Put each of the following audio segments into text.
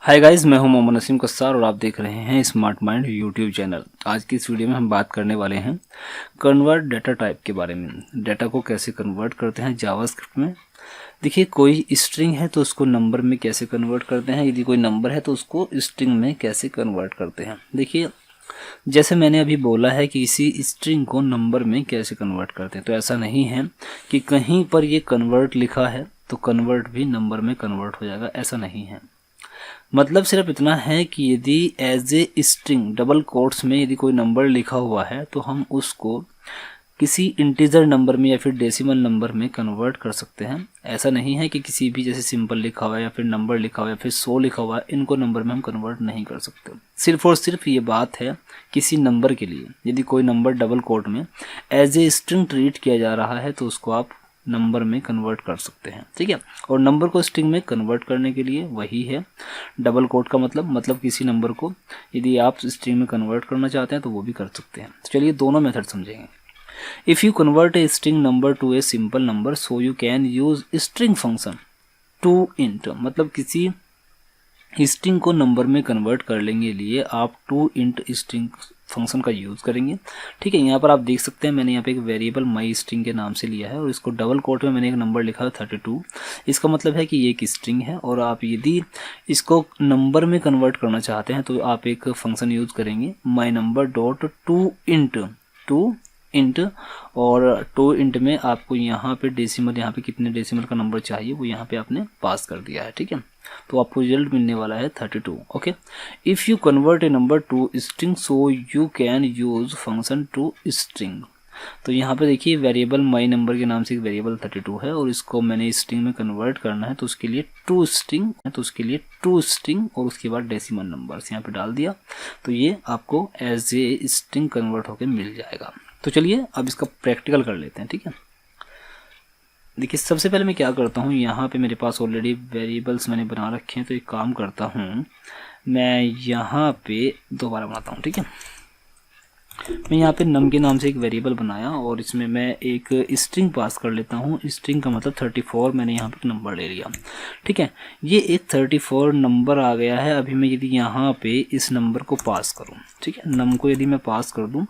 Hi guys, मैं हूं मोहम्मद नसीम कस्सार और आप देख रहे हैं स्मार्ट माइंड यूट्यूब चैनल। आज की इस वीडियो में हम बात करने वाले हैं कन्वर्ट डेटा टाइप के बारे में। डेटा को कैसे कन्वर्ट करते हैं जावास्क्रिप्ट में। देखिए, कोई स्ट्रिंग है तो उसको नंबर में कैसे कन्वर्ट करते हैं, यदि कोई नंबर है तो उसको स्ट्रिंग में कैसे कन्वर्ट करते हैं। देखिए, जैसे मैंने अभी बोला है कि इसी स्ट्रिंग को नंबर में कैसे कन्वर्ट करते हैं, तो ऐसा नहीं है कि कहीं पर ये कन्वर्ट लिखा है तो कन्वर्ट भी नंबर में कन्वर्ट हो जाएगा, ऐसा नहीं है। मतलब सिर्फ इतना है कि यदि as a string double quotes में यदि कोई नंबर लिखा हुआ है तो हम उसको किसी इंटीजर नंबर में या फिर डेसिमल नंबर में कन्वर्ट कर सकते हैं। ऐसा नहीं है कि किसी भी जैसे सिंपल लिखा हुआ है या फिर नंबर लिखा हुआ है या फिर 100 लिखा हुआ है, इनको नंबर में हम कन्वर्ट नहीं कर सकते। सिर्फ और सिर्फ ये बात है किसी नंबर के लिए। यदि कोई नंबर डबल कोट में एज ए स्ट्रिंग ट्रीट किया जा रहा है तो उसको आप नंबर में कन्वर्ट कर सकते हैं, ठीक है। और नंबर को स्ट्रिंग में कन्वर्ट करने के लिए वही है डबल कोट का मतलब किसी नंबर को यदि आप स्ट्रिंग में कन्वर्ट करना चाहते हैं तो वो भी कर सकते हैं। तो चलिए दोनों मेथड समझेंगे। If you convert a string number to a simple number so you can use string function to int, मतलब किसी स्ट्रिंग को नंबर में कन्वर्ट करने के लिए आप टू इंट स्ट्रिंग फंक्शन का यूज़ करेंगे, ठीक है। यहाँ पर आप देख सकते हैं मैंने यहाँ पे एक वेरिएबल माई स्ट्रिंग के नाम से लिया है और इसको डबल कोट में मैंने एक नंबर लिखा है 32। इसका मतलब है कि ये एक स्ट्रिंग है और आप यदि इसको नंबर में कन्वर्ट करना चाहते हैं तो आप एक फंक्शन यूज़ करेंगे my number dot to int और टू इंट में आपको यहाँ पे डेसिमल, यहाँ पे कितने डेसिमल का नंबर चाहिए वो यहाँ पे आपने पास कर दिया है, ठीक है। तो आपको रिजल्ट मिलने वाला है 32। Okay, if you convert a number to string so you can use function to string. तो यहाँ पे देखिए वेरिएबल माई नंबर के नाम से एक वेरिएबल 32 है और इसको मैंने स्ट्रिंग में कन्वर्ट करना है तो उसके लिए टू स्ट्रिंग और उसके बाद डेसिमल नंबर्स यहाँ पे डाल दिया तो ये आपको एज ए स्ट्रिंग कन्वर्ट होकर मिल जाएगा। तो चलिए अब इसका प्रैक्टिकल कर लेते हैं, ठीक है। देखिए, सबसे पहले मैं क्या करता हूँ, यहाँ पे मेरे पास ऑलरेडी वेरिएबल्स मैंने बना रखे हैं तो एक काम करता हूँ, मैं यहाँ पे दोबारा बनाता हूँ, ठीक है। मैं यहाँ पे नम के नाम से एक वेरिएबल बनाया और इसमें मैं एक स्ट्रिंग पास कर लेता हूँ। स्ट्रिंग का मतलब 34, मैंने यहाँ पे नंबर ले लिया, ठीक है। ये एक 34 नंबर आ गया है। अभी मैं यदि यहाँ पे इस नंबर को पास करूँ, ठीक है, नम को यदि मैं पास कर दूँ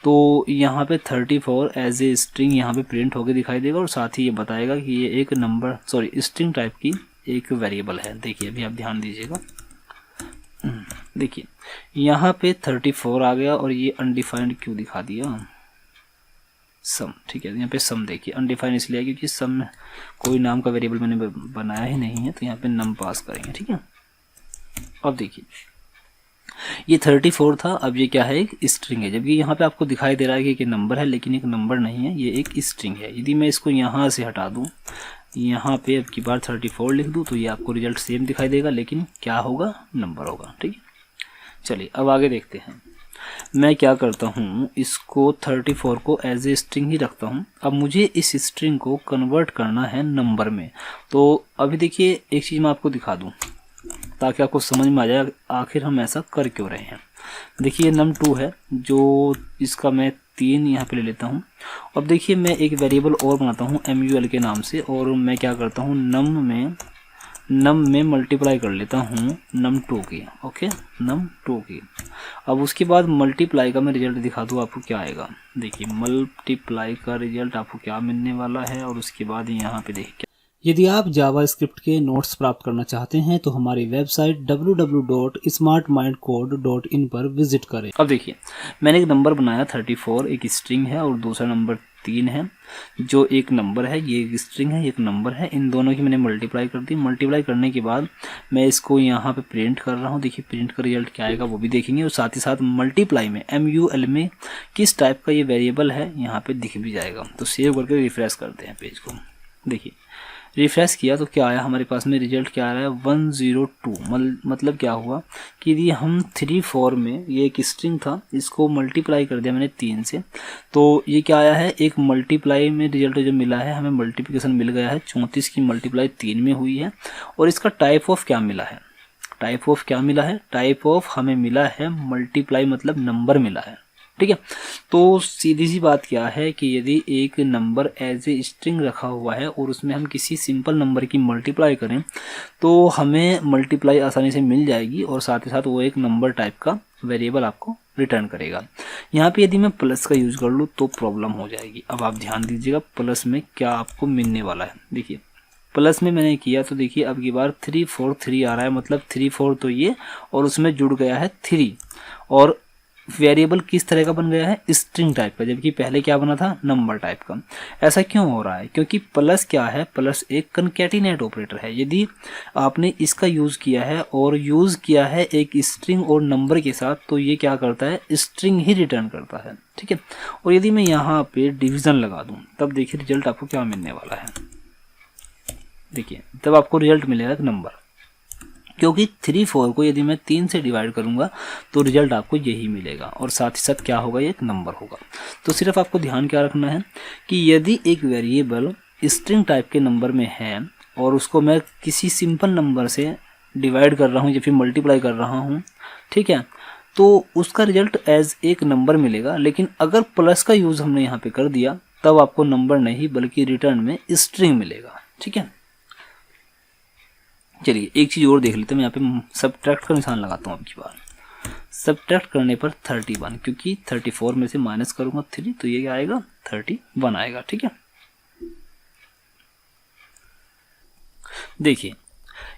तो यहाँ पे 34 एज ए स्ट्रिंग यहाँ पे प्रिंट होकर दिखाई देगा और साथ ही ये बताएगा कि ये एक स्ट्रिंग टाइप की एक वेरिएबल है। देखिए, अभी आप ध्यान दीजिएगा, देखिए यहाँ पे 34 आ गया और ये अनडिफाइंड क्यों दिखा दिया, सम, ठीक है। यहाँ पे सम देखिए अनडिफाइंड इसलिए है क्योंकि सम कोई नाम का वेरिएबल मैंने बनाया ही नहीं है, तो यहाँ पे नम पास करेंगे, ठीक है। अब देखिए ये 34 था, अब ये क्या है, एक स्ट्रिंग है। जबकि यहाँ पे आपको दिखाई दे रहा है कि नंबर है लेकिन एक नंबर नहीं है, ये एक स्ट्रिंग है। यदि मैं इसको यहाँ से हटा दूँ, यहाँ पे अब की बार 34 लिख दूँ तो ये आपको रिजल्ट सेम दिखाई देगा लेकिन क्या होगा, नंबर होगा, ठीक है। चलिए अब आगे देखते हैं। मैं क्या करता हूँ, इसको 34 को एज ए स्ट्रिंग ही रखता हूँ। अब मुझे इस स्ट्रिंग को कन्वर्ट करना है नंबर में। तो अभी देखिए एक चीज़ मैं आपको दिखा दूँ ताकि आपको समझ में आ जाए आखिर हम ऐसा कर क्यों रहे हैं। देखिए num2 है, जो इसका मैं 3 यहाँ पे ले लेता हूँ। अब देखिए मैं एक वेरिएबल और बनाता हूँ mul के नाम से और मैं क्या करता हूँ, नम में मल्टीप्लाई कर लेता हूँ num2 की, ओके, num2 की। अब उसके बाद मल्टीप्लाई का मैं रिजल्ट दिखा दूँ आपको क्या आएगा। देखिए मल्टीप्लाई का रिजल्ट आपको क्या मिलने वाला है और उसके बाद यहाँ पे देखिए, यदि आप जावास्क्रिप्ट के नोट्स प्राप्त करना चाहते हैं तो हमारी वेबसाइट www.smartmindcode.in पर विजिट करें। अब देखिए मैंने एक नंबर बनाया 34, एक स्ट्रिंग है और दूसरा नंबर 3 है, जो एक नंबर है, ये एक स्ट्रिंग है, एक नंबर है। इन दोनों की मैंने मल्टीप्लाई कर दी। मल्टीप्लाई करने के बाद मैं इसको यहाँ पे प्रिंट कर रहा हूँ। देखिए प्रिंट का रिजल्ट क्या आएगा वो भी देखेंगे और साथ ही साथ मल्टीप्लाई में MUL में किस टाइप का ये वेरिएबल है यहाँ पे दिख भी जाएगा। तो सेव करके रिफ्रेश करते हैं पेज को। देखिए रिफ्रेश किया तो क्या आया, हमारे पास में रिजल्ट क्या आ रहा है, 102। मतलब क्या हुआ कि यदि हम 34 में, ये एक स्ट्रिंग था, इसको मल्टीप्लाई कर दिया मैंने 3 से, तो ये क्या आया है, एक मल्टीप्लाई में रिजल्ट जो मिला है, हमें मल्टीप्लिकेशन मिल गया है। 34 की मल्टीप्लाई 3 में हुई है और इसका टाइप ऑफ क्या मिला है, टाइप ऑफ हमें मिला है मल्टीप्लाई, मतलब नंबर मिला है, ठीक है। तो सीधी सी बात क्या है कि यदि एक नंबर एज ए स्ट्रिंग रखा हुआ है और उसमें हम किसी सिंपल नंबर की मल्टीप्लाई करें तो हमें मल्टीप्लाई आसानी से मिल जाएगी और साथ ही साथ वो एक नंबर टाइप का वेरिएबल आपको रिटर्न करेगा। यहाँ पे यदि मैं प्लस का यूज कर लूँ तो प्रॉब्लम हो जाएगी। अब आप ध्यान दीजिएगा प्लस में क्या आपको मिलने वाला है। देखिए प्लस में मैंने किया तो देखिए अब की बार 3 4 3 आ रहा है, मतलब 3 4 तो ये और उसमें जुड़ गया है 3 और वेरिएबल किस तरह का बन गया है, स्ट्रिंग टाइप का, जबकि पहले क्या बना था, नंबर टाइप का। ऐसा क्यों हो रहा है, क्योंकि प्लस क्या है, प्लस एक कंकैटिनेट ऑपरेटर है। यदि आपने इसका यूज़ किया है और यूज़ किया है एक स्ट्रिंग और नंबर के साथ तो ये क्या करता है, स्ट्रिंग ही रिटर्न करता है। ठीक है। और यदि मैं यहाँ पे डिवीज़न लगा दूँ तब देखिए रिजल्ट आपको क्या मिलने वाला है। देखिए तब आपको रिजल्ट मिलेगा एक नंबर, क्योंकि 3 4 को यदि मैं 3 से डिवाइड करूंगा तो रिजल्ट आपको यही मिलेगा और साथ ही साथ क्या होगा, ये एक नंबर होगा। तो सिर्फ आपको ध्यान क्या रखना है कि यदि एक वेरिएबल स्ट्रिंग टाइप के नंबर में है और उसको मैं किसी सिंपल नंबर से डिवाइड कर रहा हूँ या फिर मल्टीप्लाई कर रहा हूँ, ठीक है, तो उसका रिजल्ट एज एक नंबर मिलेगा। लेकिन अगर प्लस का यूज़ हमने यहाँ पे कर दिया तब आपको नंबर नहीं बल्कि रिटर्न में स्ट्रिंग मिलेगा। ठीक है। चलिए एक चीज़ और देख लेते हैं। मैं यहाँ पे सबट्रैक्ट का निशान लगाता हूँ। अब की बार सबट्रैक्ट करने पर 31, क्योंकि 34 में से माइनस करूँगा 3 तो ये क्या आएगा, 31 आएगा। ठीक है। देखिए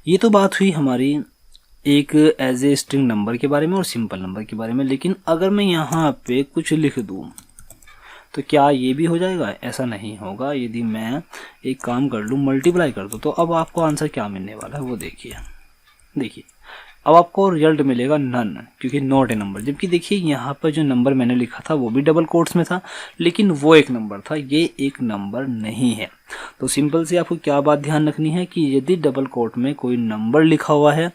ये तो बात हुई हमारी एक एज ए स्ट्रिंग नंबर के बारे में और सिंपल नंबर के बारे में। लेकिन अगर मैं यहाँ पे कुछ लिख दूँ तो क्या ये भी हो जाएगा? ऐसा नहीं होगा। यदि मैं एक काम कर लूँ, मल्टीप्लाई कर दूँ, तो अब आपको आंसर क्या मिलने वाला है वो देखिए। देखिए अब आपको रिजल्ट मिलेगा नन, क्योंकि नॉट ए नंबर। जबकि देखिए यहाँ पर जो नंबर मैंने लिखा था वो भी डबल कोट्स में था, लेकिन वो एक नंबर था, ये एक नंबर नहीं है। तो सिंपल से आपको क्या बात ध्यान रखनी है कि यदि डबल कोट में कोई नंबर लिखा हुआ है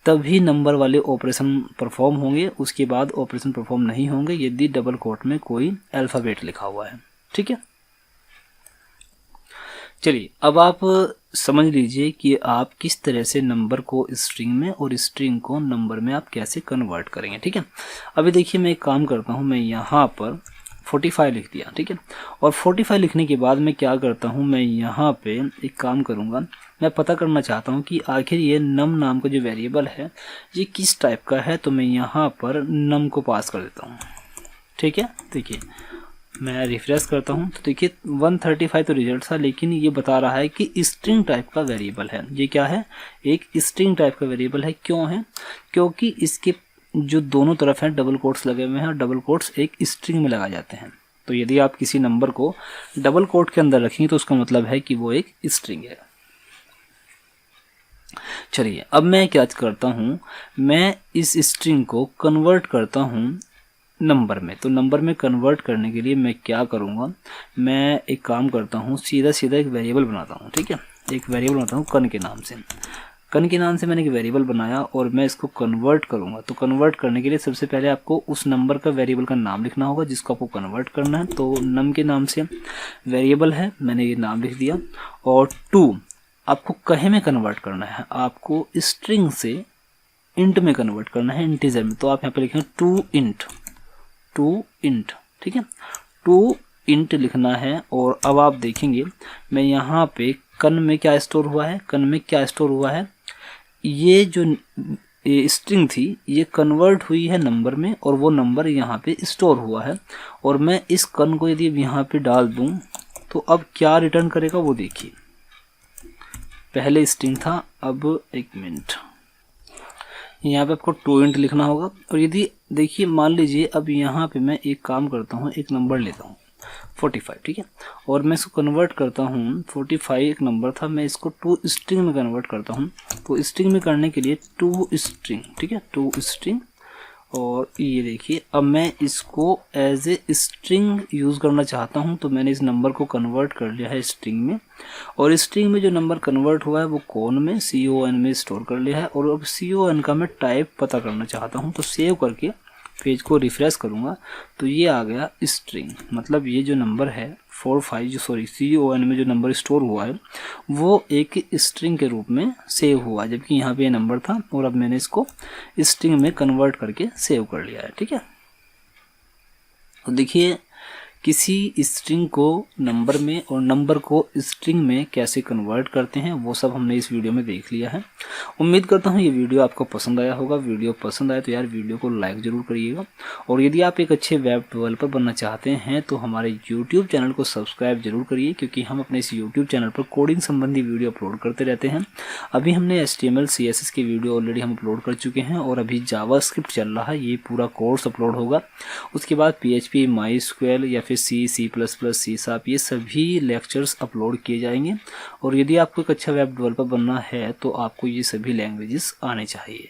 तभी नंबर वाले ऑपरेशन परफॉर्म होंगे, उसके बाद ऑपरेशन परफॉर्म नहीं होंगे यदि डबल कोट में कोई अल्फ़ाबेट लिखा हुआ है। ठीक है। चलिए अब आप समझ लीजिए कि आप किस तरह से नंबर को स्ट्रिंग में और स्ट्रिंग को नंबर में आप कैसे कन्वर्ट करेंगे। ठीक है। अभी देखिए मैं एक काम करता हूँ, मैं यहाँ पर 45 लिख दिया। ठीक है। और 45 लिखने के बाद मैं क्या करता हूँ, मैं यहाँ पे एक काम करूँगा, मैं पता करना चाहता हूँ कि आखिर ये नम नाम का जो वेरिएबल है ये किस टाइप का है। तो मैं यहाँ पर नम को पास कर देता हूँ। ठीक है। देखिए मैं रिफ्रेश करता हूँ तो देखिए 135 तो रिजल्ट था, लेकिन ये बता रहा है कि स्ट्रिंग टाइप का वेरिएबल है। ये क्या है, एक स्ट्रिंग टाइप का वेरिएबल है। क्यों है, क्योंकि इसके जो दोनों तरफ हैं डबल कोट्स लगे हुए हैं और डबल कोट्स एक स्ट्रिंग में लगाए जाते हैं। तो यदि आप किसी नंबर को डबल कोट के अंदर रखेंगे तो उसका मतलब है कि वो एक स्ट्रिंग है। चलिए अब मैं क्या करता हूँ, मैं इस स्ट्रिंग को कन्वर्ट करता हूँ नंबर में। तो नंबर में कन्वर्ट करने के लिए मैं क्या करूँगा, मैं एक काम करता हूँ, सीधा सीधा एक वेरिएबल बनाता हूँ। ठीक है। एक वेरिएबल बनाता हूँ कन के नाम से। कन के नाम से मैंने एक वेरिएबल बनाया और मैं इसको कन्वर्ट करूँगा। तो कन्वर्ट करने के लिए सबसे पहले आपको उस नंबर का वेरिएबल का नाम लिखना होगा जिसको आपको कन्वर्ट करना है। तो नम के नाम से वेरिएबल है, मैंने ये नाम लिख दिया। और 2 आपको कहे में कन्वर्ट करना है, आपको स्ट्रिंग से इंट में कन्वर्ट करना है, इंटीजर में। तो आप यहाँ पे लिखेंगे 2 इंट। ठीक है। 2 इंट लिखना है। और अब आप देखेंगे मैं यहाँ पे कन में क्या स्टोर हुआ है, कन में क्या स्टोर हुआ है, ये जो स्ट्रिंग थी ये कन्वर्ट हुई है नंबर में और वो नंबर यहाँ पे स्टोर हुआ है। और मैं इस कन को यदि यहाँ पे डाल दूँ तो अब क्या रिटर्न करेगा वो देखिए। पहले स्ट्रिंग था, अब एक मिनट, यहाँ पे आपको 2 इंट लिखना होगा। और यदि देखिए मान लीजिए अब यहाँ पे मैं एक काम करता हूँ, एक नंबर लेता हूँ 45। ठीक है। और मैं इसको कन्वर्ट करता हूँ, 45 एक नंबर था, मैं इसको 2 स्ट्रिंग में कन्वर्ट करता हूँ। तो स्ट्रिंग में करने के लिए 2 स्ट्रिंग, ठीक है, 2 स्ट्रिंग। और ये देखिए अब मैं इसको एज ए स्ट्रिंग यूज़ करना चाहता हूँ। तो मैंने इस नंबर को कन्वर्ट कर लिया है स्ट्रिंग में। और स्ट्रिंग में जो नंबर कन्वर्ट हुआ है वो कौन में, CON में स्टोर कर लिया है। और अब CON का मैं टाइप पता करना चाहता हूँ। तो सेव करके पेज को रिफ्रेश करूँगा तो ये आ गया स्ट्रिंग। मतलब ये जो नंबर है 45 जो CON में जो नंबर स्टोर हुआ है वो एक स्ट्रिंग के रूप में सेव हुआ, जबकि यहाँ पे ये नंबर था और अब मैंने इसको स्ट्रिंग में कन्वर्ट करके सेव कर लिया है। ठीक है। तो देखिए, किसी स्ट्रिंग को नंबर में और नंबर को स्ट्रिंग में कैसे कन्वर्ट करते हैं वो सब हमने इस वीडियो में देख लिया है। उम्मीद करता हूँ ये वीडियो आपको पसंद आया होगा। वीडियो पसंद आए तो यार वीडियो को लाइक ज़रूर करिएगा, और यदि आप एक अच्छे वेब डेवलपर बनना चाहते हैं तो हमारे यूट्यूब चैनल को सब्सक्राइब जरूर करिए, क्योंकि हम अपने इस यूट्यूब चैनल पर कोडिंग संबंधी वीडियो अपलोड करते रहते हैं। अभी हमने HTML CSS की वीडियो ऑलरेडी हम अपलोड कर चुके हैं, और अभी जावास्क्रिप्ट चल रहा है, ये पूरा कोर्स अपलोड होगा। उसके बाद PHP, MySQL या फिर C++, ये सभी लेक्चर्स अपलोड किए जाएंगे। और यदि आपको एक अच्छा वेब डेवलपर बनना है तो आपको ये सभी लैंग्वेजेस आने चाहिए।